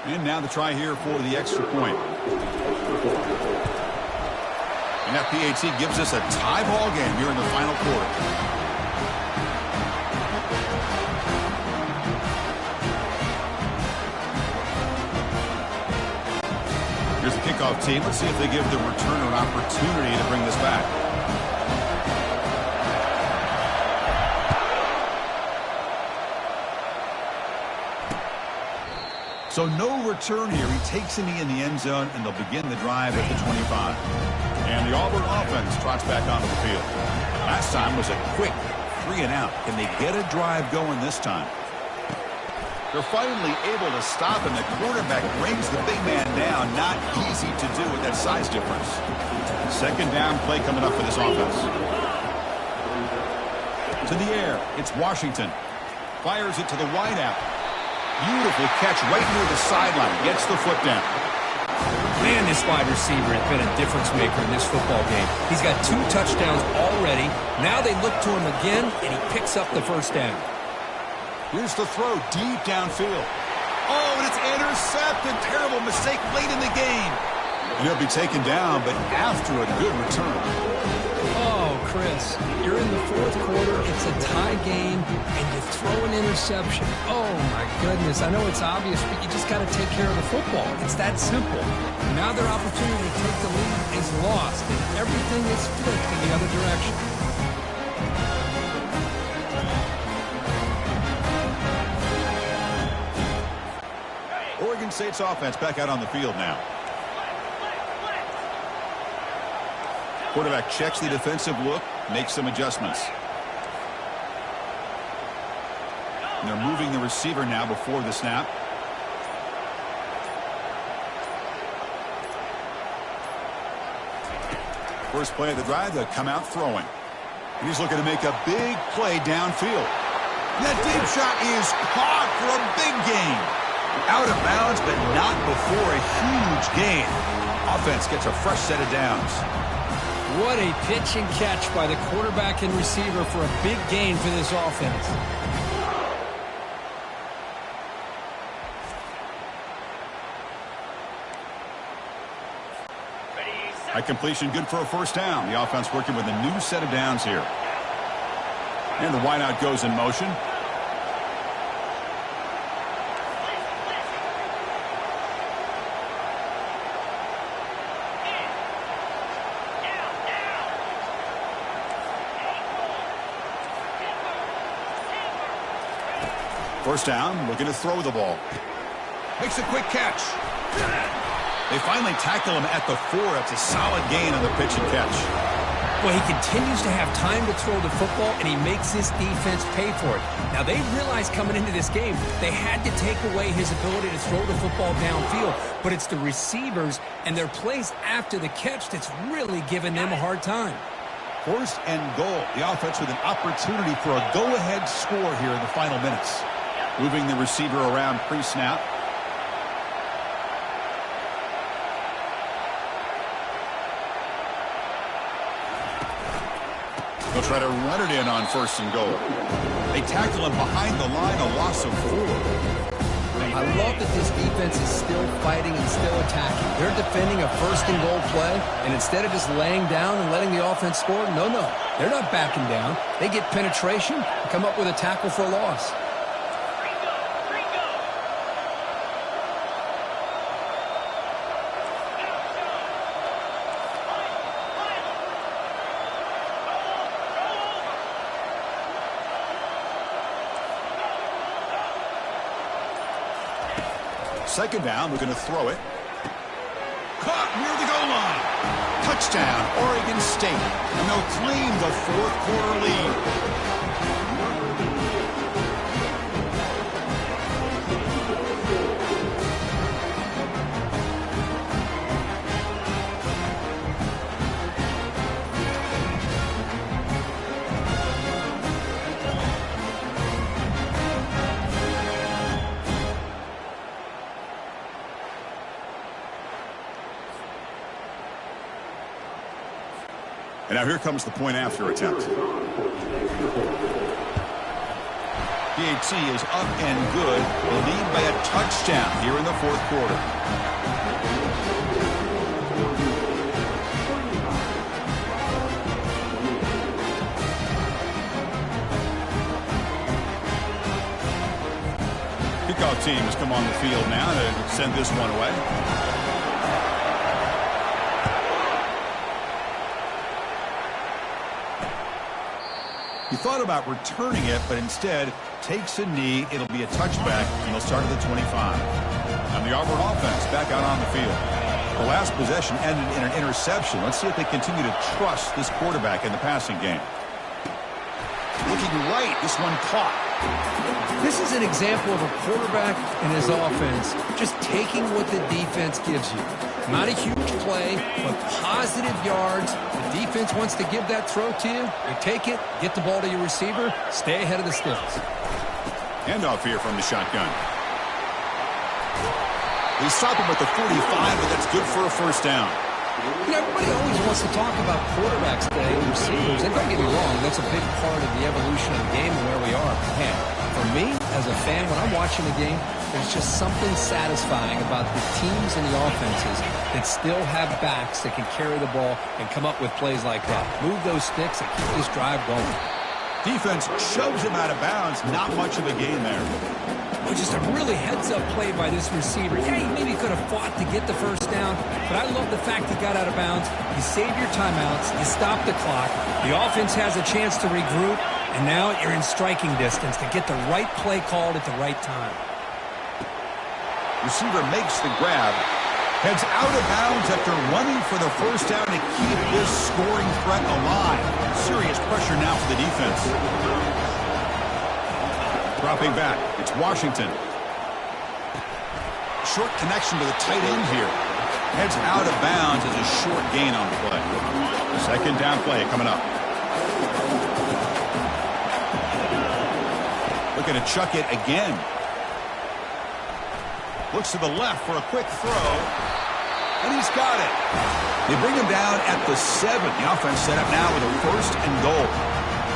[SPEAKER 1] And now the try here for the extra point. And that PAT gives us a tie ball game here in the final quarter. Here's the kickoff team. Let's see if they give the returner an opportunity to bring this back. So no return here. He takes it in the end zone, and they'll begin the drive at the 25. And the Auburn offense trots back onto the field. Last time was a quick 3 and out. Can they get a drive going this time? They're finally able to stop, and the quarterback brings the big man down. Not easy to do with that size difference. Second down play coming up for this offense. To the air. It's Washington. Fires it to the wideout. Beautiful catch right near the sideline. Gets the foot down.
[SPEAKER 2] Man, this wide receiver has been a difference maker in this football game. He's got 2 touchdowns already. Now they look to him again, and he picks up the first down.
[SPEAKER 1] Here's the throw deep downfield. Oh, and it's intercepted. Terrible mistake late in the game. And he'll be taken down, but after a good return.
[SPEAKER 2] Oh, Chris, you're in the fourth quarter. It's a tie game, and you throw an interception. Oh, my goodness. I know it's obvious, but you just got to take care of the football. It's that simple. Now their opportunity to take the lead is lost, and everything is flipped in the other direction.
[SPEAKER 1] Oregon State's offense back out on the field now. Quarterback checks the defensive look, makes some adjustments. And they're moving the receiver now before the snap. First play of the drive, they'll come out throwing. And he's looking to make a big play downfield. And that deep shot is caught for a big gain. Out of bounds, but not before a huge gain. Offense gets a fresh set of downs.
[SPEAKER 2] What a pitch and catch by the quarterback and receiver for a big gain for this offense.
[SPEAKER 1] High completion, good for a first down. The offense working with a new set of downs here. And the wideout goes in motion. First down, looking to throw the ball. Makes a quick catch. They finally tackle him at the 4. It's a solid gain on the pitch and catch.
[SPEAKER 2] Well, he continues to have time to throw the football, and he makes this defense pay for it. Now, they realized coming into this game they had to take away his ability to throw the football downfield, but it's the receivers and their plays after the catch that's really giving them a hard time.
[SPEAKER 1] First and goal. The offense with an opportunity for a go-ahead score here in the final minutes. Moving the receiver around pre-snap. They'll try to run it in on 1st and goal. They tackle him behind the line, a loss of 4.
[SPEAKER 2] I love that this defense is still fighting and still attacking. They're defending a 1st and goal play, and instead of just laying down and letting the offense score, no. They're not backing down. They get penetration and come up with a tackle for a loss.
[SPEAKER 1] Second down, we're going to throw it. Caught near the goal line. Touchdown, Oregon State. And they'll claim the 4th quarter lead. And now here comes the point after attempt. PAT is up and good. They lead by a touchdown here in the 4th quarter. Kickoff team has come on the field now to send this one away. He thought about returning it, but instead takes a knee. It'll be a touchback, and they'll start at the 25. And the Auburn offense back out on the field. The last possession ended in an interception. Let's see if they continue to trust this quarterback in the passing game. Looking right, this one caught.
[SPEAKER 2] This is an example of a quarterback and his offense just taking what the defense gives you. Not a huge play, but positive yards. The defense wants to give that throw to you. You take it, get the ball to your receiver, stay ahead of the sticks.
[SPEAKER 1] Handoff here from the shotgun. They stop him at the 45, but that's good for a 1st down.
[SPEAKER 2] You know, everybody always wants to talk about quarterbacks today and receivers. And don't get me wrong, that's a big part of the evolution of the game and where we are. Man, for me, as a fan, when I'm watching the game, there's just something satisfying about the teams and the offenses that still have backs that can carry the ball and come up with plays like that. Move those sticks and keep this drive going.
[SPEAKER 1] Defense shoves him out of bounds. Not much of a gain there.
[SPEAKER 2] Oh, just a really heads-up play by this receiver. Yeah, he maybe could have fought to get the 1st down, but I love the fact he got out of bounds. You save your timeouts. You stop the clock. The offense has a chance to regroup, and now you're in striking distance to get the right play called at the right time.
[SPEAKER 1] Receiver makes the grab. Heads out of bounds after running for the 1st down to keep this scoring threat alive. Serious pressure now for the defense. Dropping back, it's Washington. Short connection to the tight end here. Heads out of bounds as a short gain on the play. 2nd down play coming up. Looking to chuck it again. Looks to the left for a quick throw. And he's got it. They bring him down at the 7. The offense set up now with a 1st and goal.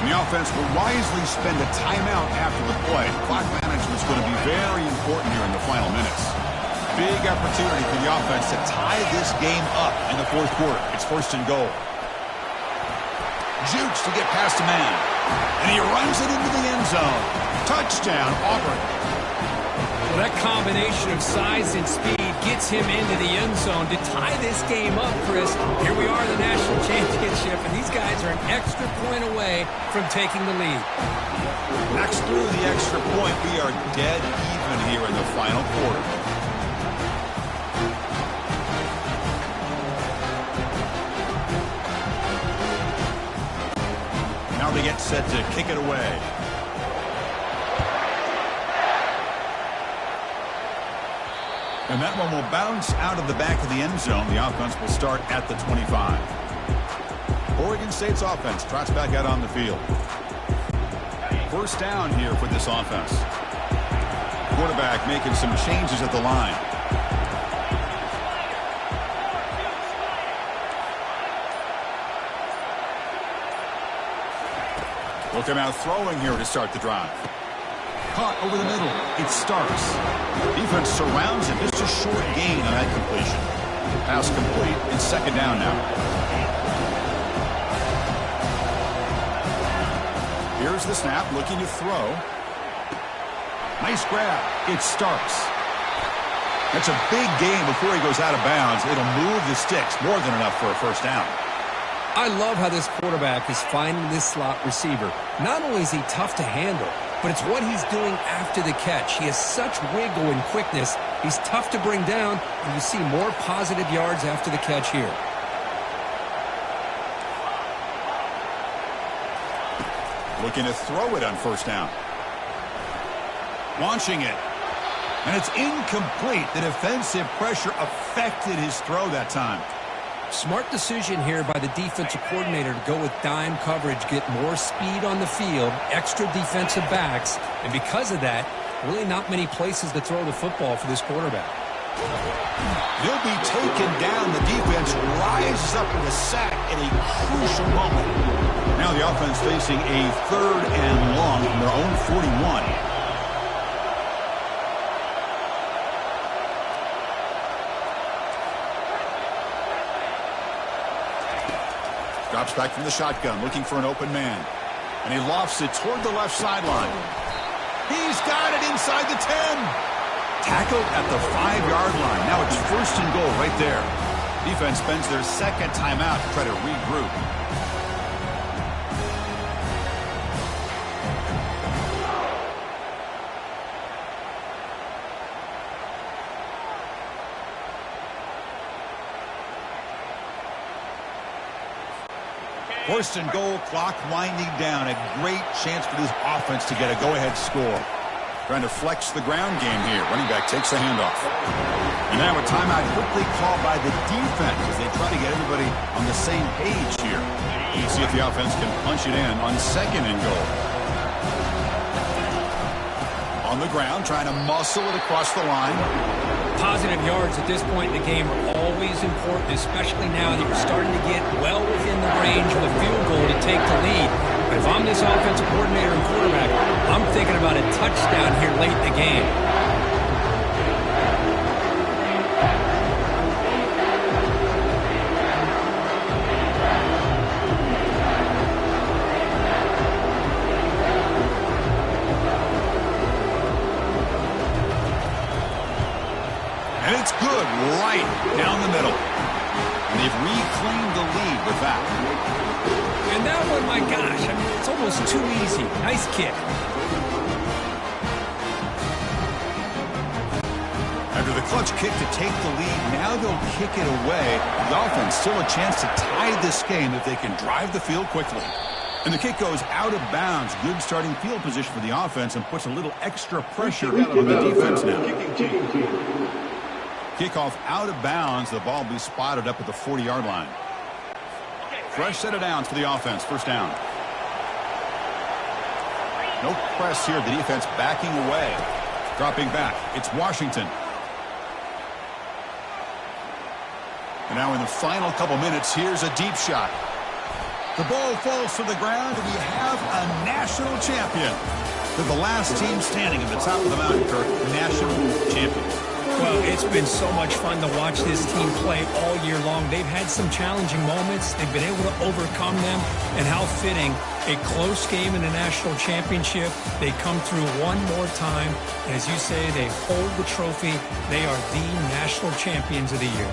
[SPEAKER 1] And the offense will wisely spend a timeout after the play. Clock management is going to be very important here in the final minutes. Big opportunity for the offense to tie this game up in the 4th quarter. It's 1st and goal. Jukes to get past a man. And he runs it into the end zone. Touchdown, Auburn.
[SPEAKER 2] Well, that combination of size and speed gets him into the end zone to tie this game up, Chris. Here we are in the national championship, and these guys are an extra point away from taking the lead.
[SPEAKER 1] Knocks through the extra point. We are dead even here in the final quarter. Now they get set to kick it away. And that one will bounce out of the back of the end zone. The offense will start at the 25. Oregon State's offense trots back out on the field. 1st down here for this offense. Quarterback making some changes at the line. Look him out throwing here to start the drive. Caught over the middle. It's Starks. Defense surrounds him. Just a short gain on that completion. Pass complete. It's second down now. Here's the snap, looking to throw. Nice grab. It's Starks. That's a big gain before he goes out of bounds. It'll move the sticks, more than enough for a first down.
[SPEAKER 2] I love how this quarterback is finding this slot receiver. Not only is he tough to handle, but it's what he's doing after the catch. He has such wiggle and quickness. He's tough to bring down, and you see more positive yards after the catch here.
[SPEAKER 1] Looking to throw it on first down. Launching it. And it's incomplete. The defensive pressure affected his throw that time.
[SPEAKER 2] Smart decision here by the defensive coordinator to go with dime coverage, get more speed on the field, extra defensive backs, and because of that, really not many places to throw the football for this quarterback.
[SPEAKER 1] He'll be taken down. The defense rises up with a sack at a crucial moment. Now the offense facing a 3rd and long from their own 41. Drops back from the shotgun, looking for an open man. And he lofts it toward the left sideline. He's got it inside the 10. Tackled at the 5-yard line. Now it's 1st and goal right there. Defense spends their second timeout to try to regroup. First and goal, clock winding down. A great chance for this offense to get a go-ahead score. Trying to flex the ground game here. Running back takes the handoff. And now a timeout quickly called by the defense as they try to get everybody on the same page here. You can see if the offense can punch it in on 2nd and goal. On the ground, trying to muscle it across the line.
[SPEAKER 2] Positive yards at this point in the game are always important, especially now that you're starting to get well within the range of the field goal to take the lead. But if I'm this offensive coordinator and quarterback, I'm thinking about a touchdown here late in the game.
[SPEAKER 1] And it's good right down the middle. And they've reclaimed the lead with that.
[SPEAKER 2] And that one, my gosh, I mean, it's almost too easy. Nice kick.
[SPEAKER 1] After the clutch kick to take the lead, now they'll kick it away. The offense still a chance to tie this game if they can drive the field quickly. And the kick goes out of bounds. Good starting field position for the offense and puts a little extra pressure on the defense now. Kickoff out of bounds. The ball will be spotted up at the 40-yard line. Fresh set of downs for the offense. First down. No press here. The defense backing away. Dropping back. It's Washington. And now in the final couple minutes, here's a deep shot. The ball falls to the ground, and we have a national champion. They're the last team standing at the top of the mountain, Kirk. National champions.
[SPEAKER 2] Well, it's been so much fun to watch this team play all year long. They've had some challenging moments. They've been able to overcome them. And how fitting, a close game in a national championship. They come through one more time. And as you say, they hold the trophy. They are the national champions of the year.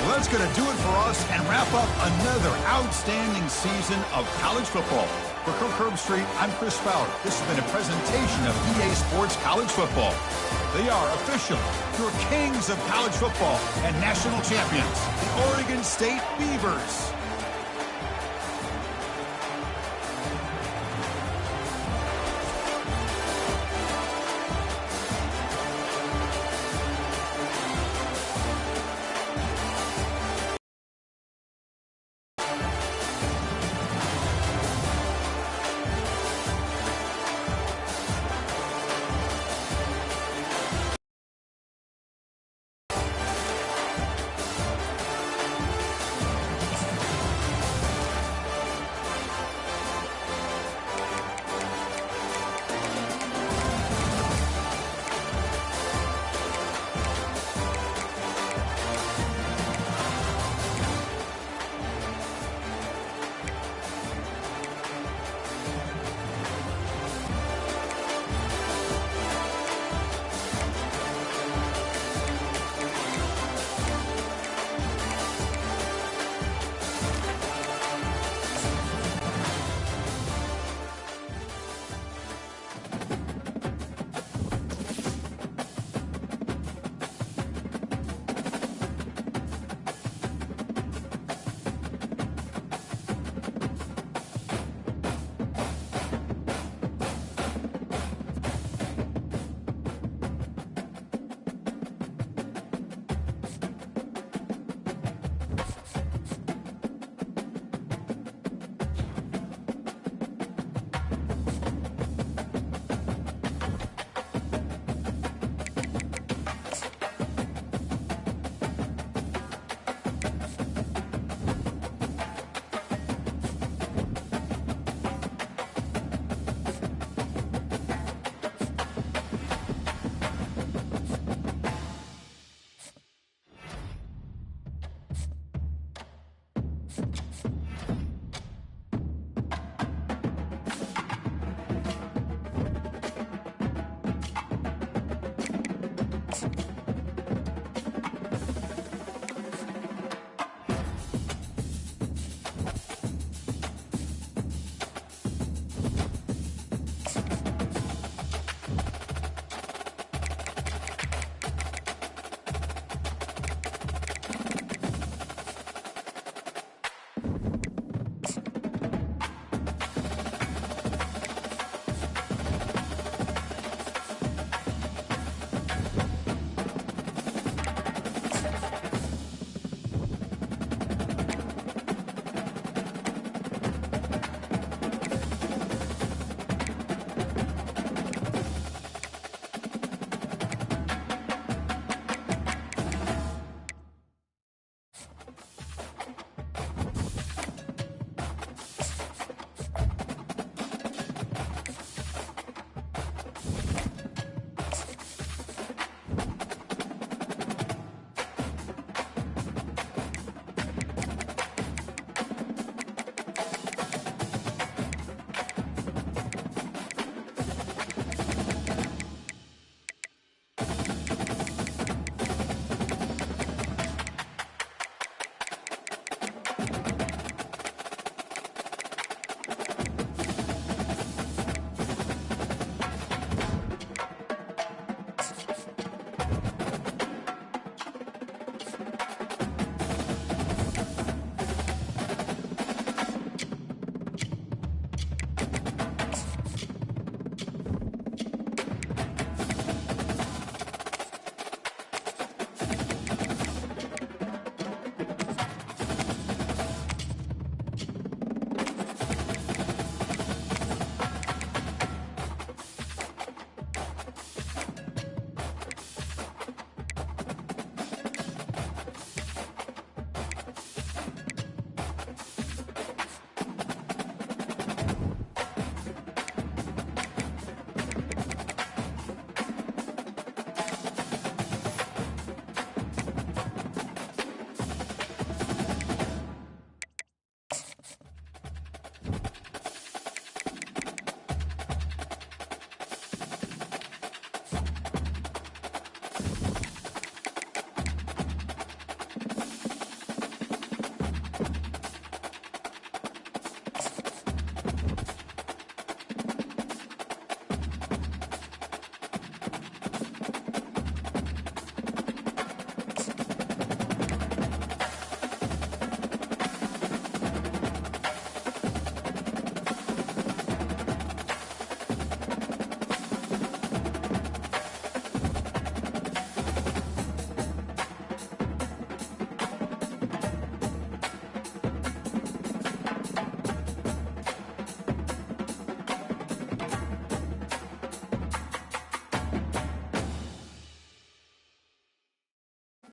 [SPEAKER 1] Well, that's going to do it for us and wrap up another outstanding season of college football. For Kirk Herbstreit, I'm Chris Fowler. This has been a presentation of EA Sports College Football. They are official, your kings of college football and national champions, the Oregon State Beavers.